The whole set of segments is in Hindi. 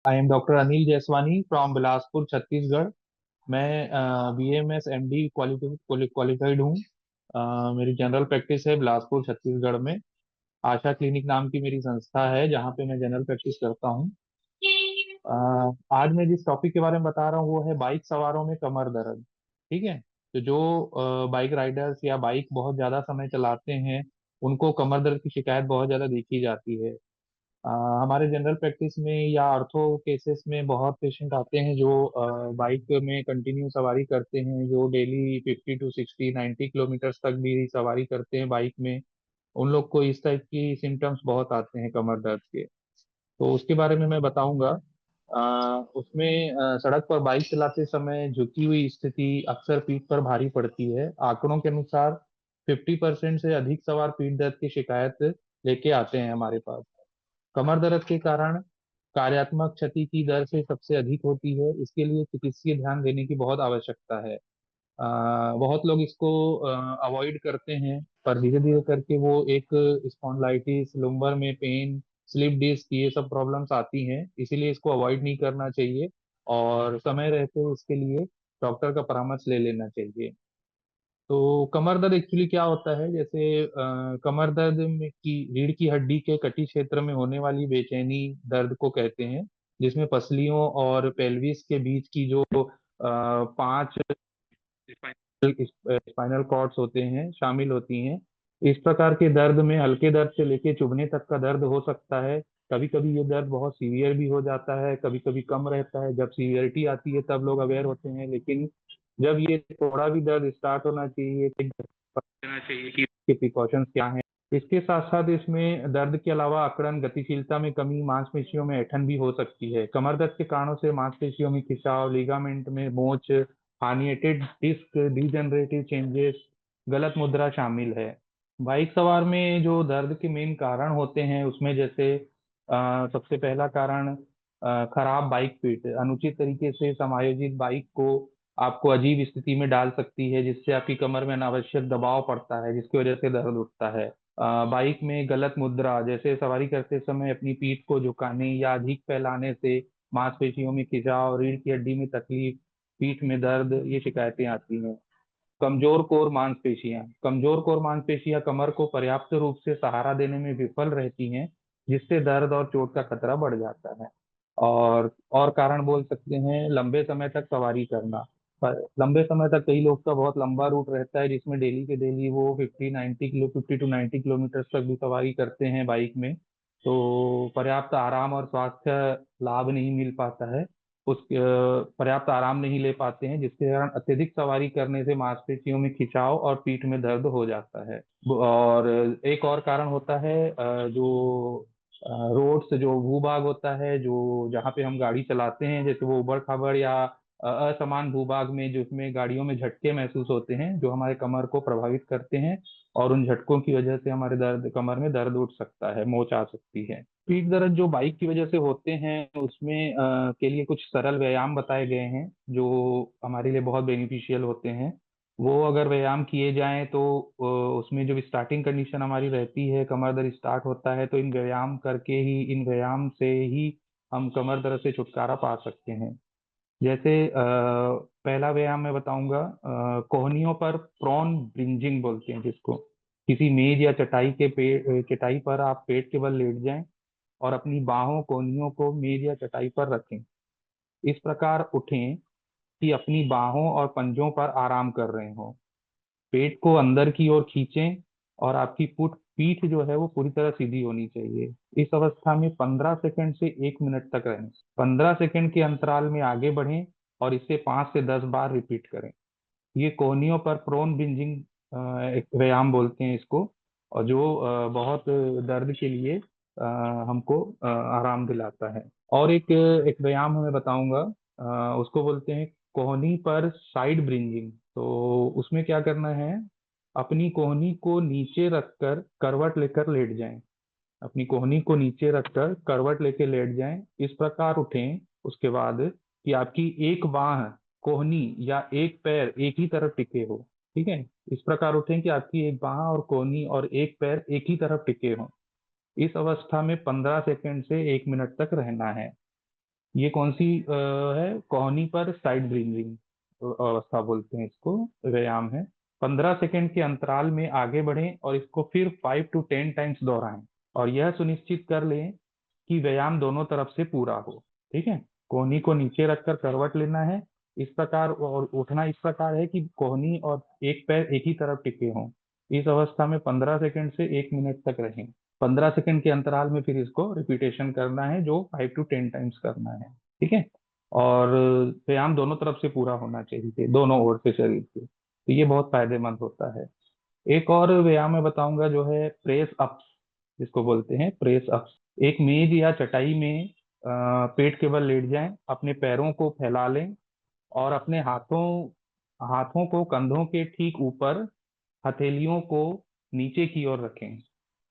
I am doctor Anil Jaiswani from Bilaspur Chhattisgarh. मैं BMS MD क्वालिफाइड हूँ। मेरी जनरल प्रैक्टिस है बिलासपुर छत्तीसगढ़ में। आशा क्लिनिक नाम की मेरी संस्था है जहाँ पे मैं जनरल प्रैक्टिस करता हूँ। आज मैं जिस टॉपिक के बारे में बता रहा हूँ वो है बाइक सवारों में कमर दर्द। ठीक है। तो जो बाइक राइडर्स या बाइक बहुत ज़्यादा समय चलाते हैं उनको कमर दर्द की शिकायत बहुत ज़्यादा देखी जाती है। अ, हमारे जनरल प्रैक्टिस में या ऑर्थो केसेस में बहुत पेशेंट आते हैं जो बाइक में कंटिन्यू सवारी करते हैं, जो डेली 50 to 60 90 किलोमीटर तक भी सवारी करते हैं बाइक में। उन लोग को इस टाइप की सिम्टम्स बहुत आते हैं कमर दर्द के। तो उसके बारे में मैं बताऊंगा। उसमें सड़क पर बाइक चलाते समय झुकी हुई स्थिति अक्सर पीठ पर भारी पड़ती है। आंकड़ों के अनुसार 50% से अधिक सवार पीठ दर्द की शिकायत लेके आते हैं हमारे पास। कमर दर्द के कारण कार्यात्मक क्षति की दर से सबसे अधिक होती है। इसके लिए चिकित्सकीय ध्यान देने की बहुत आवश्यकता है। बहुत लोग इसको अवॉइड करते हैं, पर धीरे धीरे करके वो एक स्पॉन्डिलाइटिस, लुम्बर में पेन, स्लिप डिस्क, ये सब प्रॉब्लम्स आती हैं। इसीलिए इसको अवॉइड नहीं करना चाहिए और समय रहते इसके लिए डॉक्टर का परामर्श ले लेना चाहिए। तो कमर दर्द एक्चुअली क्या होता है? जैसे कमर दर्द में की रीढ़ की हड्डी के कटी क्षेत्र में होने वाली बेचैनी दर्द को कहते हैं, जिसमें पसलियों और पेल्विस के बीच की जो 5 स्पाइनल कॉर्ड्स होते हैं शामिल होती हैं। इस प्रकार के दर्द में हल्के दर्द से लेके चुभने तक का दर्द हो सकता है। कभी कभी ये दर्द बहुत सीवियर भी हो जाता है, कभी कभी कम रहता है। जब सीवियरिटी आती है तब लोग अवेयर होते हैं, लेकिन जब ये थोड़ा भी दर्द स्टार्ट होना चाहिए तो लेना चाहिए कि इसके प्रिकॉशंस क्या हैं। इसके साथ साथ इसमें दर्द के अलावा अकड़न, गतिशीलता में कमी, मांसपेशियों में ऐंठन भी हो सकती है। कमर दर्द के कारणों से मांसपेशियों में खिंचाव, लिगामेंट में मोच, हार्निएटेड डिस्क, डीजनरेटिव चेंजेस, गलत मुद्रा शामिल है। बाइक सवार में जो दर्द के मेन कारण होते हैं उसमें जैसे सबसे पहला कारण खराब बाइक फिट, अनुचित तरीके से समायोजित बाइक को आपको अजीब स्थिति में डाल सकती है, जिससे आपकी कमर में अनावश्यक दबाव पड़ता है, जिसकी वजह से दर्द उठता है। बाइक में गलत मुद्रा, जैसे सवारी करते समय अपनी पीठ को झुकाने या अधिक फैलाने से मांसपेशियों में खिंचाव, रीढ़ की हड्डी में तकलीफ, पीठ में दर्द, ये शिकायतें आती हैं। कमजोर कोर मांसपेशियां कमर को पर्याप्त रूप से सहारा देने में विफल रहती हैं, जिससे दर्द और चोट का खतरा बढ़ जाता है। और कारण बोल सकते हैं लंबे समय तक सवारी करना। पर लंबे समय तक कई लोग का बहुत लंबा रूट रहता है जिसमें डेली के डेली वो 50 to 90 किलोमीटर तक भी सवारी करते हैं बाइक में। तो पर्याप्त आराम और स्वास्थ्य लाभ नहीं मिल पाता है। पर्याप्त आराम नहीं ले पाते हैं, जिसके कारण अत्यधिक सवारी करने से मांसपेशियों में खिंचाव और पीठ में दर्द हो जाता है। और एक और कारण होता है जो रोड से जो भूभाग होता है, जो जहाँ पे हम गाड़ी चलाते हैं, जैसे वो उबड़ खाबड़ या असमान भूभाग में, जिसमें गाड़ियों में झटके महसूस होते हैं जो हमारे कमर को प्रभावित करते हैं। और उन झटकों की वजह से हमारे कमर में दर्द उठ सकता है, मोच आ सकती है। पीठ दर्द जो बाइक की वजह से होते हैं उसमें के लिए कुछ सरल व्यायाम बताए गए हैं जो हमारे लिए बहुत बेनिफिशियल होते हैं। वो अगर व्यायाम किए जाएं तो उसमें जो स्टार्टिंग कंडीशन हमारी रहती है, कमर दर्द स्टार्ट होता है, तो इन व्यायाम से ही हम कमर दर्द से छुटकारा पा सकते हैं। जैसे पहला व्यायाम मैं बताऊंगा, कोहनियों पर प्रोन ब्रिंजिंग बोलते हैं जिसको। किसी मेज या चटाई पर आप पेट के बल लेट जाएं और अपनी बाहों, कोहनियों को मेज या चटाई पर रखें। इस प्रकार उठें कि अपनी बाहों और पंजों पर आराम कर रहे हो। पेट को अंदर की ओर खींचें और आपकी पीठ जो है वो पूरी तरह सीधी होनी चाहिए। इस अवस्था में 15 सेकंड से 1 मिनट तक रहें। 15 सेकंड के अंतराल में आगे बढ़ें और इसे 5 से 10 बार रिपीट करें। ये कोहनियों पर प्रोन बिंजिंग एक व्यायाम बोलते हैं इसको, और जो बहुत दर्द के लिए हमको आराम दिलाता है। और एक व्यायाम मैं बताऊंगा, उसको बोलते हैं कोहनी पर साइड ब्रिंजिंग। तो उसमें क्या करना है, अपनी कोहनी को नीचे रखकर करवट लेकर लेट जाएं। अपनी कोहनी को नीचे रखकर करवट लेके लेट जाएं। इस प्रकार उठें उसके बाद कि आपकी एक बाह, कोहनी या एक पैर एक ही तरफ टिके हो। ठीक है। इस प्रकार उठें कि आपकी एक बाह और कोहनी और एक पैर एक ही तरफ टिके हो। इस अवस्था में 15 सेकंड से 1 मिनट तक रहना है। ये कौन सी है? कोहनी पर साइड ब्रिंगिंग अवस्था बोलते हैं इसको, व्यायाम है। 15 सेकंड के अंतराल में आगे बढ़ें और इसको फिर 5 to 10 टाइम्स दोहराएं, और यह सुनिश्चित कर लें कि व्यायाम दोनों तरफ से पूरा हो। ठीक है। कोहनी को नीचे रखकर करवट लेना है इस प्रकार, और उठना इस प्रकार है कि कोहनी और एक पैर एक ही तरफ टिके हों। इस अवस्था में 15 सेकंड से 1 मिनट तक रहें। 15 सेकंड के अंतराल में फिर इसको रिपीटेशन करना है, जो 5 to 10 टाइम्स करना है। ठीक है। और व्यायाम दोनों तरफ से पूरा होना चाहिए, दोनों ओर से शरीर से, तो ये बहुत फायदेमंद होता है। एक और व्यायाम मैं बताऊंगा जो है प्रेस अप्स, जिसको बोलते हैं प्रेस अप्स। एक मेज या चटाई में पेट के बल लेट जाएं, अपने पैरों को फैला लें और अपने हाथों हाथों को कंधों के ठीक ऊपर, हथेलियों को नीचे की ओर रखें।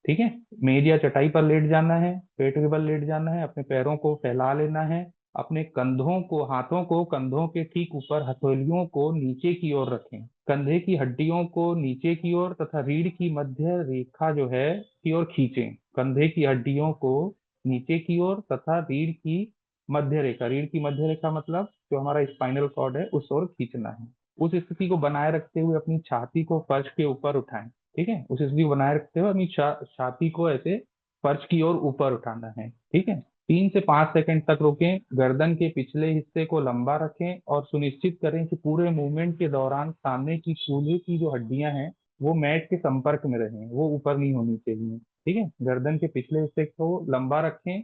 ठीक है। मेज या चटाई पर लेट जाना है, पेट के बल लेट जाना है, अपने पैरों को फैला लेना है, अपने कंधों को हाथों को कंधों के ठीक ऊपर, हथेलियों को नीचे की ओर रखें, कंधे की हड्डियों को नीचे की ओर तथा रीढ़ की मध्य रेखा जो है की ओर खींचें। कंधे की हड्डियों को नीचे की ओर तथा रीढ़ की मध्य रेखा मतलब जो हमारा स्पाइनल कॉर्ड है उस ओर खींचना है। उस स्थिति को बनाए रखते हुए अपनी छाती को फर्श के ऊपर उठाएं। ठीक है। उस स्थिति को बनाए रखते हुए अपनी छाती को ऐसे फर्श की ओर ऊपर उठाना है। ठीक है। 3 से 5 सेकंड तक रोकें, गर्दन के पिछले हिस्से को लंबा रखें और सुनिश्चित करें कि पूरे मूवमेंट के दौरान सामने की कूल्हे की जो हड्डियां हैं वो मैट के संपर्क में रहें, वो ऊपर नहीं होनी चाहिए। ठीक है। गर्दन के पिछले हिस्से को लंबा रखें,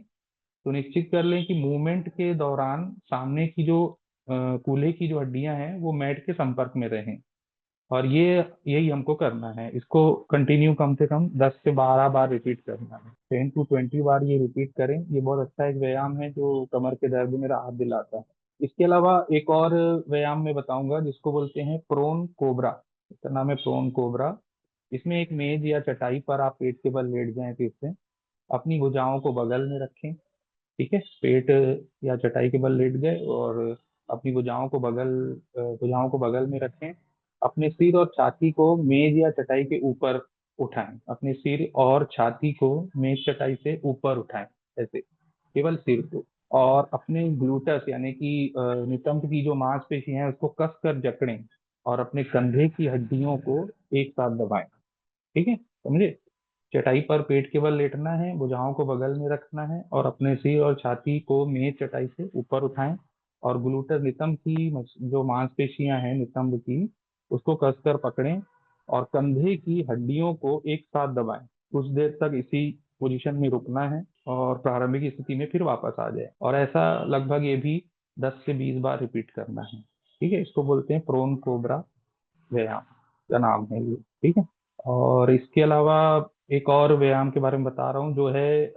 सुनिश्चित कर लें कि मूवमेंट के दौरान सामने की जो कूल्हे की जो हड्डियां हैं वो मैट के संपर्क में रहें। और ये यही हमको करना है, इसको कंटिन्यू कम से कम 10 से 12 बार रिपीट करना है। 10 to 20 बार ये रिपीट करें। ये बहुत अच्छा एक व्यायाम है जो कमर के दर्द में राहत दिलाता है। इसके अलावा एक और व्यायाम मैं बताऊंगा जिसको बोलते हैं प्रोन कोबरा। इसका नाम है प्रोन कोबरा। इसमें एक मेज या चटाई पर आप पेट के बल लेट जाएं, फिर से अपनी भुजाओं को बगल में रखें। ठीक है। पेट या चटाई के बल लेट गए और अपनी भुजाओं को बगल में रखें। अपने सिर और छाती को मेज या चटाई के ऊपर उठाएं। अपने सिर और छाती को मेज चटाई से ऊपर उठाएं, ऐसे केवल सिर को। और अपने ग्लूटस यानी कि नितंब की जो मांसपेशियां हैं उसको कस कर जकड़ें और अपने कंधे की हड्डियों को एक साथ दबाएं। ठीक है, समझे? चटाई पर पेट के बल लेटना है, भुजाओं को बगल में रखना है और अपने सिर और छाती को मेज चटाई से ऊपर उठाएं और ग्लूटर नितंब की जो मांसपेशियां हैं नितंब की, उसको कसकर पकड़ें और कंधे की हड्डियों को एक साथ दबाएं। कुछ देर तक इसी पोजीशन में रुकना है और प्रारंभिक स्थिति में फिर वापस आ जाए, और ऐसा लगभग ये भी 10 से 20 बार रिपीट करना है। ठीक है। इसको बोलते हैं प्रोन कोबरा व्यायाम का नाम है ये। ठीक है। और इसके अलावा एक और व्यायाम के बारे में बता रहा हूँ जो है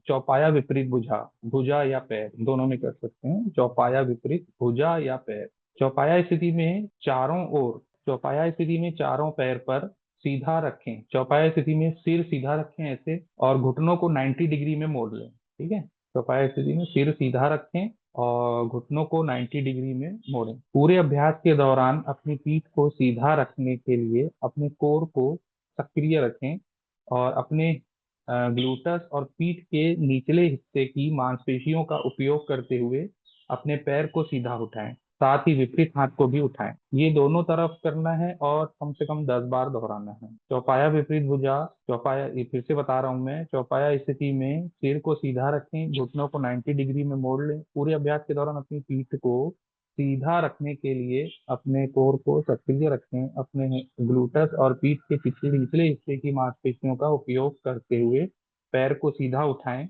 चौपाया विपरीत भुजा। भुजा या पैर दोनों में कर सकते हैं, चौपाया विपरीत भुजा या पैर। चौपाया स्थिति में चारों पैर पर सीधा रखें। चौपाया स्थिति में सिर सीधा रखें ऐसे, और घुटनों को 90 डिग्री में मोड़ लें। ठीक है। चौपाया स्थिति में सिर सीधा रखें और घुटनों को 90 डिग्री में मोड़ें। पूरे अभ्यास के दौरान अपनी पीठ को सीधा रखने के लिए अपने कोर को सक्रिय रखें और अपने ग्लूटस और पीठ के निचले हिस्से की मांसपेशियों का उपयोग करते हुए अपने पैर को सीधा उठाएं। साथ ही विपरीत हाथ को भी उठाएं। ये दोनों तरफ करना है और कम से कम 10 बार दोहराना है। चौपाया विपरीत भुजा। चौपाया, ये फिर से बता रहा हूं मैं, चौपाया स्थिति में सिर को सीधा रखें, घुटनों को 90 डिग्री में मोड़ लें। पूरे अभ्यास के दौरान अपनी पीठ को सीधा रखने के लिए अपने कोर को सक्रिय रखें। अपने ग्लूटस और पीठ के पिछले निचले हिस्से की मांसपेशियों का उपयोग करते हुए पैर को सीधा उठाएं।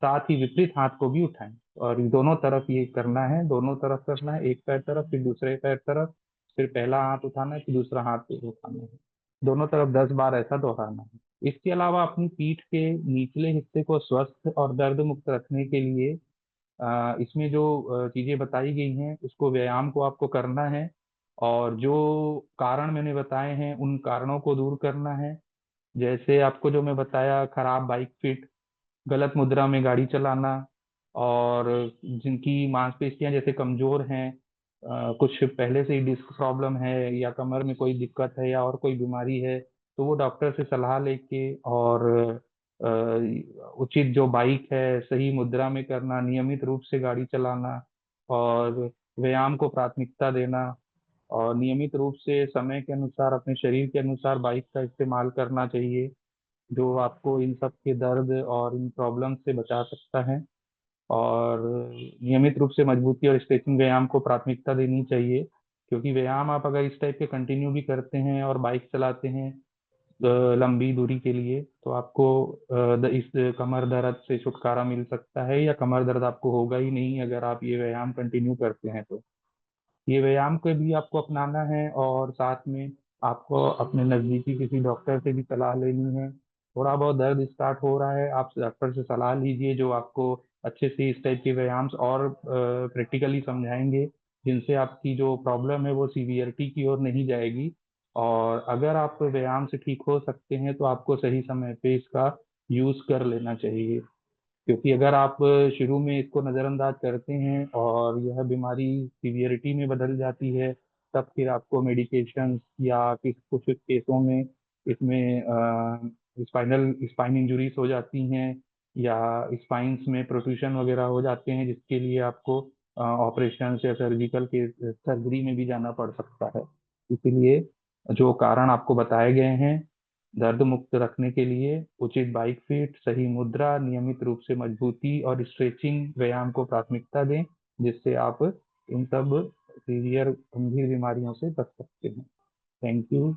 साथ ही विपरीत हाथ को भी उठाएं। और दोनों तरफ ये करना है, दोनों तरफ करना है, एक पैर तरफ फिर दूसरे पैर तरफ, फिर पहला हाथ उठाना है फिर दूसरा हाथ उठाना है। दोनों तरफ 10 बार ऐसा दोहराना है। इसके अलावा अपनी पीठ के निचले हिस्से को स्वस्थ और दर्द मुक्त रखने के लिए इसमें जो चीजें बताई गई हैं उसको, व्यायाम को आपको करना है, और जो कारण मैंने बताए हैं उन कारणों को दूर करना है। जैसे आपको जो मैं बताया, खराब बाइक फिट, गलत मुद्रा में गाड़ी चलाना, और जिनकी मांसपेशियां जैसे कमजोर हैं, कुछ पहले से ही डिस्क प्रॉब्लम है या कमर में कोई दिक्कत है या और कोई बीमारी है, तो वो डॉक्टर से सलाह लेके और उचित जो बाइक है सही मुद्रा में करना, नियमित रूप से गाड़ी चलाना, और व्यायाम को प्राथमिकता देना, और नियमित रूप से समय के अनुसार अपने शरीर के अनुसार बाइक का इस्तेमाल करना चाहिए, जो आपको इन सब के दर्द और इन प्रॉब्लम से बचा सकता है। और नियमित रूप से मजबूती और स्ट्रेचिंग व्यायाम को प्राथमिकता देनी चाहिए, क्योंकि व्यायाम आप अगर इस टाइप के कंटिन्यू भी करते हैं और बाइक चलाते हैं लंबी दूरी के लिए, तो आपको इस कमर दर्द से छुटकारा मिल सकता है, या कमर दर्द आपको होगा ही नहीं अगर आप ये व्यायाम कंटिन्यू करते हैं। तो ये व्यायाम को भी आपको अपनाना है, और साथ में आपको अपने नज़दीकी किसी डॉक्टर से भी सलाह लेनी है। थोड़ा बहुत दर्द स्टार्ट हो रहा है, आप डॉक्टर से सलाह लीजिए, जो आपको अच्छे से इस टाइप के व्यायाम और प्रैक्टिकली समझाएंगे, जिनसे आपकी जो प्रॉब्लम है वो सीवियरिटी की ओर नहीं जाएगी। और अगर आप व्यायाम से ठीक हो सकते हैं तो आपको सही समय पे इसका यूज़ कर लेना चाहिए, क्योंकि अगर आप शुरू में इसको नज़रअंदाज करते हैं और यह बीमारी सीवियरिटी में बदल जाती है, तब फिर आपको मेडिकेशन या किस कुछ केसों में इसमें स्पाइन इंजुरीज हो जाती हैं, या स्पाइंस में प्रोट्रूशन वगैरह हो जाते हैं, जिसके लिए आपको ऑपरेशन या सर्जरी में भी जाना पड़ सकता है। इसीलिए जो कारण आपको बताए गए हैं, दर्द मुक्त रखने के लिए उचित बाइक फिट, सही मुद्रा, नियमित रूप से मजबूती और स्ट्रेचिंग व्यायाम को प्राथमिकता दें, जिससे आप इन सब सीवियर गंभीर बीमारियों से बच सकते हैं। Thank you.